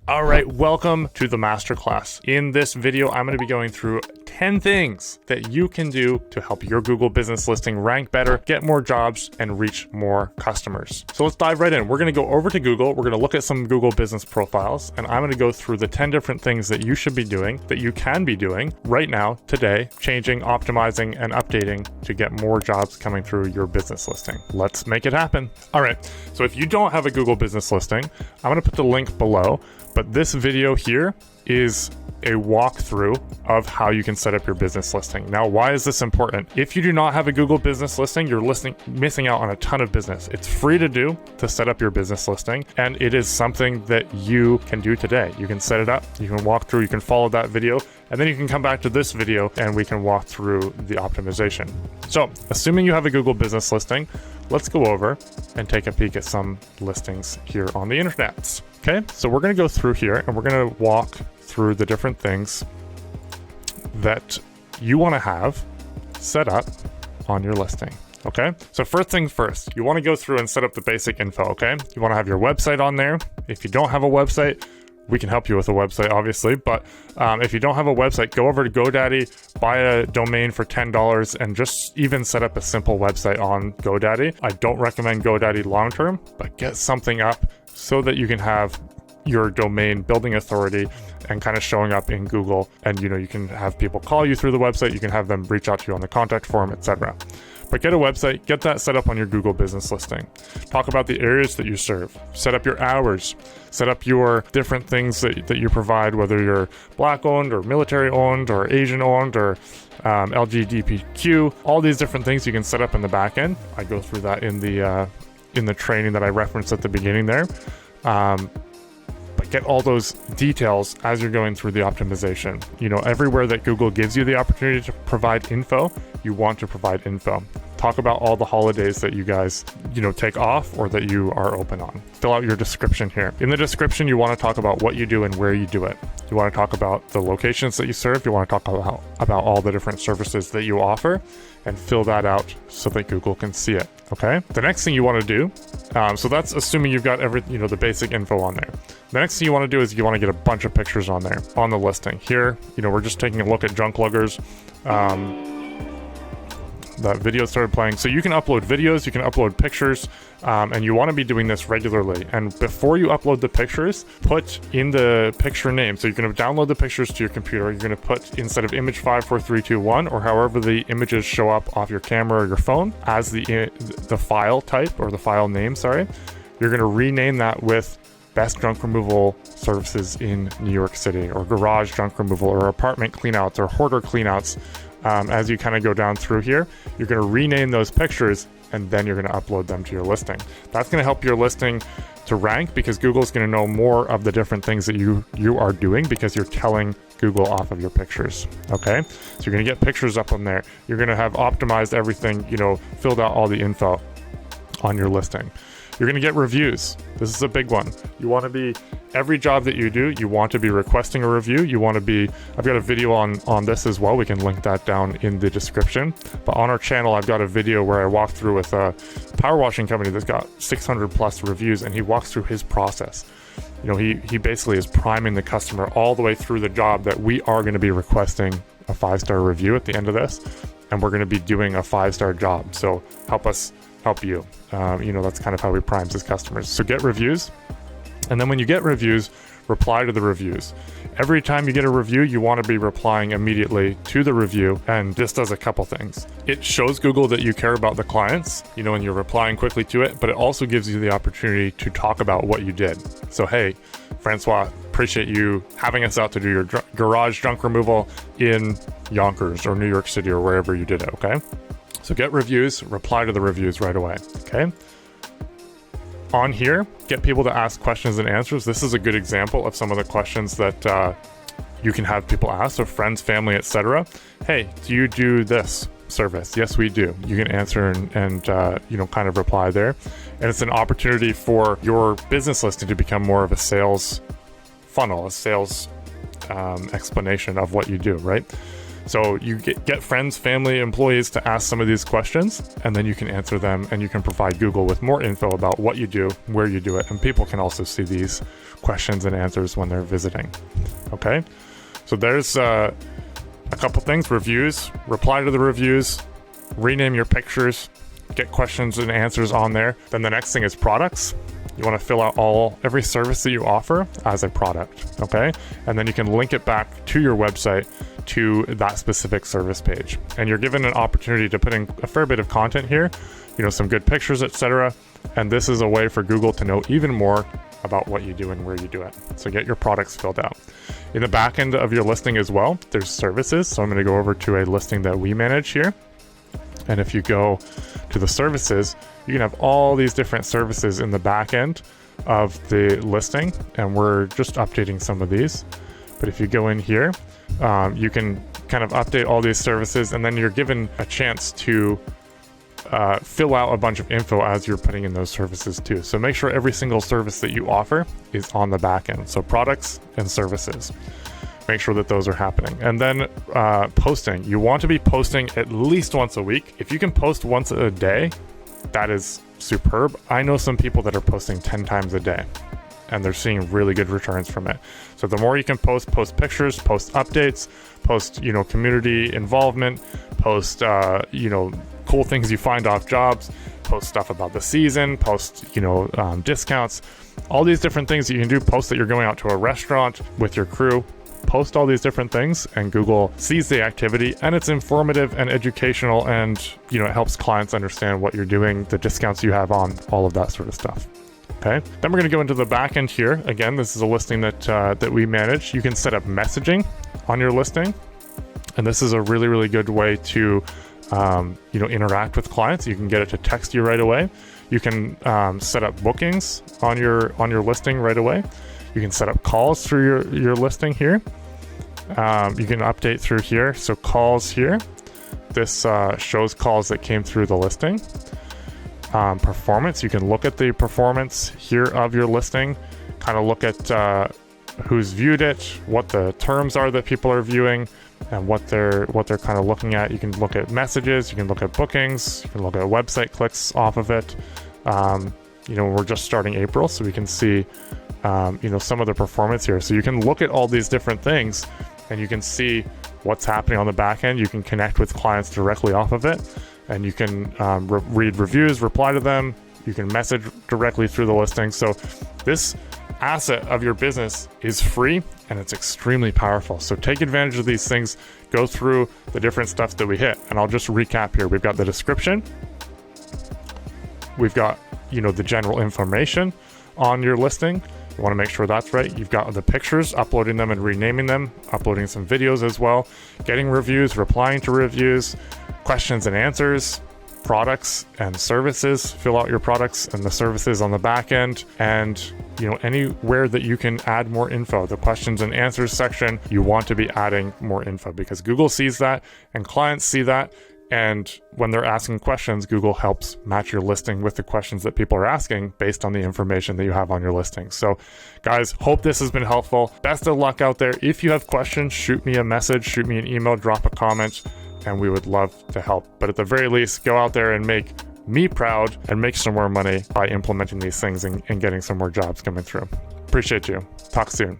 All right, welcome to the masterclass. In this video, I'm going to be going through 10 things that you can do to help your Google business listing rank better, get more jobs, and reach more customers. So let's dive right in. We're going to go over to Google. We're going to look at some Google business profiles, and I'm going to go through the 10 different things that you should be doing, that you can be doing right now, today, changing, optimizing, and updating to get more jobs coming through your business listing. Let's make it happen. All right, so if you don't have a Google business listing, I'm going to put the link below. But this video here is a walkthrough of how you can set up your business listing. Now, why is this important? If you do not have a Google business listing, you're missing out on a ton of business. It's free to do to set up your business listing, and it is something that you can do today. You can set it up, you can walk through, you can follow that video, and then you can come back to this video and we can walk through the optimization. So, assuming you have a Google business listing, let's go over and take a peek at some listings here on the internet. Okay, so we're going to go through here and we're going to walk through the different things that you want to have set up on your listing. Okay, so first things first, you want to go through and set up the basic info. Okay, you want to have your website on there. If you don't have a website, we can help you with a website, obviously, but if you don't have a website, go over to GoDaddy, buy a domain for $10, and just even set up a simple website on GoDaddy. I don't recommend GoDaddy long-term, but get something up so that you can have your domain building authority and kind of showing up in Google. And, you can have people call you through the website. You can have them reach out to you on the contact form, etc. But get a website, get that set up on your Google business listing. Talk about the areas that you serve. Set up your hours. Set up your different things that you provide, whether you're Black owned or military owned or Asian owned or LGBTQ. All these different things you can set up in the back end. I go through that in the training that I referenced at the beginning there. But get all those details as you're going through the optimization. Everywhere that Google gives you the opportunity to provide info, you want to provide info. Talk about all the holidays that you guys, take off or that you are open on. Fill out your description here. In the description, you want to talk about what you do and where you do it. You want to talk about the locations that you serve. You want to talk about all the different services that you offer and fill that out so that Google can see it. Okay. The next thing you want to do, so that's assuming you've got the basic info on there. The next thing you want to do is you want to get a bunch of pictures on there on the listing. Here, we're just taking a look at junk luggers. That video started playing. So you can upload videos, you can upload pictures, and you want to be doing this regularly. And before you upload the pictures, put in the picture name. So you're going to download the pictures to your computer. You're going to put, instead of image 54321 or however the images show up off your camera or your phone as the file type or the file name, sorry, you're going to rename that with best junk removal services in New York City, or garage junk removal, or apartment cleanouts, or hoarder cleanouts. As you kind of go down through here, you're going to rename those pictures and then you're going to upload them to your listing. That's going to help your listing to rank because Google's going to know more of the different things that you are doing because you're telling Google off of your pictures. Okay, so you're going to get pictures up on there. You're going to have optimized everything, filled out all the info on your listing. You're going to get reviews. This is a big one. You want to be, every job that you do, you want to be requesting a review. You want to be, I've got a video on this as well. We can link that down in the description. But on our channel, I've got a video where I walk through with a power washing company that's got 600 plus reviews, and he walks through his process. He basically is priming the customer all the way through the job that we are going to be requesting a 5-star review at the end of this, and we're going to be doing a 5-star job. So help us help you. That's kind of how we prime his customers. So get reviews. And then when you get reviews, reply to the reviews. Every time you get a review, you want to be replying immediately to the review. And this does a couple things. It shows Google that you care about the clients, and you're replying quickly to it, but it also gives you the opportunity to talk about what you did. So, hey, Francois, appreciate you having us out to do your garage junk removal in Yonkers or New York City or wherever you did it. Okay. So get reviews, reply to the reviews right away, okay? On here, get people to ask questions and answers. This is a good example of some of the questions that you can have people ask, so friends, family, etc. Hey, do you do this service? Yes, we do. You can answer and kind of reply there. And it's an opportunity for your business listing to become more of a sales funnel, a sales explanation of what you do, right? So you get friends, family, employees to ask some of these questions, and then you can answer them, and you can provide Google with more info about what you do, where you do it, and people can also see these questions and answers when they're visiting. Okay, so there's a couple things: reviews, reply to the reviews, rename your pictures, get questions and answers on there. Then the next thing is products. You want to fill out every service that you offer as a product, okay? And then you can link it back to your website to that specific service page. And you're given an opportunity to put in a fair bit of content here, some good pictures, etc. And this is a way for Google to know even more about what you do and where you do it. So get your products filled out. In the back end of your listing as well, there's services. So I'm going to go over to a listing that we manage here. And if you go to the services, you can have all these different services in the back end of the listing, and we're just updating some of these. But if you go in here, you can kind of update all these services, and then you're given a chance to fill out a bunch of info as you're putting in those services too. So make sure every single service that you offer is on the back end. So products and services. Make sure that those are happening. And then posting. You want to be posting at least once a week. If you can post once a day, that is superb. I know some people that are posting 10 times a day, and they're seeing really good returns from it. So the more you can post pictures, post updates, post, community involvement, post, cool things you find off jobs, post stuff about the season, post, discounts, all these different things that you can do. Post that you're going out to a restaurant with your crew. Post all these different things, and Google sees the activity, and it's informative and educational, and it helps clients understand what you're doing, the discounts you have on, all of that sort of stuff. Okay, then we're going to go into the back end here. Again, this is a listing that we manage. You can set up messaging on your listing, and this is a really, really good way to interact with clients. You can get it to text you right away. You can set up bookings on your listing right away. You can set up calls through your listing here. You can update through here. So calls here. This shows calls that came through the listing. Performance. You can look at the performance here of your listing. Kind of look at who's viewed it, what the terms are that people are viewing, and what they're kind of looking at. You can look at messages. You can look at bookings. You can look at website clicks off of it. We're just starting April, so we can see some of the performance here. So you can look at all these different things, and you can see what's happening on the back end. You can connect with clients directly off of it, and you can read reviews, reply to them. You can message directly through the listing. So this asset of your business is free, and it's extremely powerful. So take advantage of these things. Go through the different stuff that we hit, and I'll just recap here. We've got the description. We've got the general information on your listing. You want to make sure that's right. You've got the pictures, uploading them and renaming them, uploading some videos as well, getting reviews, replying to reviews, questions and answers, products and services. Fill out your products and the services on the back end, and anywhere that you can add more info. The questions and answers section, you want to be adding more info, because Google sees that and clients see that. And when they're asking questions, Google helps match your listing with the questions that people are asking based on the information that you have on your listing. So guys, hope this has been helpful. Best of luck out there. If you have questions, shoot me a message, shoot me an email, drop a comment, and we would love to help. But at the very least, go out there and make me proud and make some more money by implementing these things and getting some more jobs coming through. Appreciate you. Talk soon.